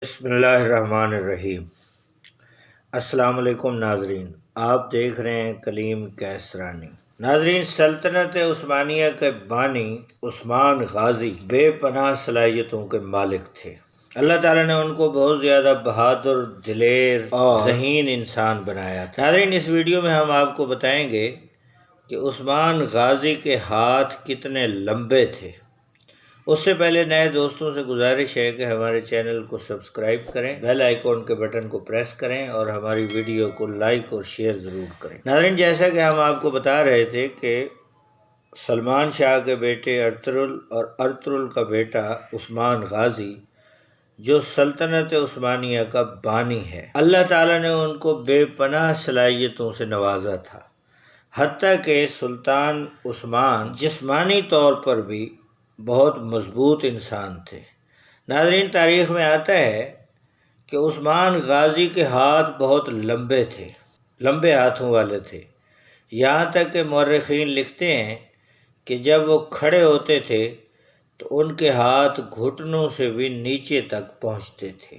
بسم اللہ الرحمن الرحیم۔ السلام علیکم ناظرین، آپ دیکھ رہے ہیں کلیم کیسرانی۔ ناظرین، سلطنت عثمانیہ کے بانی عثمان غازی بے پناہ صلاحیتوں کے مالک تھے۔ اللہ تعالیٰ نے ان کو بہت زیادہ بہادر، دلیر اور ذہین انسان بنایا تھا۔ ناظرین، اس ویڈیو میں ہم آپ کو بتائیں گے کہ عثمان غازی کے ہاتھ کتنے لمبے تھے۔ اس سے پہلے نئے دوستوں سے گزارش ہے کہ ہمارے چینل کو سبسکرائب کریں، بیل آئیکن کے بٹن کو پریس کریں اور ہماری ویڈیو کو لائک اور شیئر ضرور کریں۔ ناظرین، جیسا کہ ہم آپ کو بتا رہے تھے کہ سلمان شاہ کے بیٹے ارطغرل اور ارطغرل کا بیٹا عثمان غازی جو سلطنت عثمانیہ کا بانی ہے، اللہ تعالیٰ نے ان کو بے پناہ صلاحیتوں سے نوازا تھا، حتیٰ کہ سلطان عثمان جسمانی طور پر بھی بہت مضبوط انسان تھے۔ ناظرین، تاریخ میں آتا ہے کہ عثمان غازی کے ہاتھ بہت لمبے تھے، لمبے ہاتھوں والے تھے، یہاں تک کہ مورخین لکھتے ہیں کہ جب وہ کھڑے ہوتے تھے تو ان کے ہاتھ گھٹنوں سے بھی نیچے تک پہنچتے تھے۔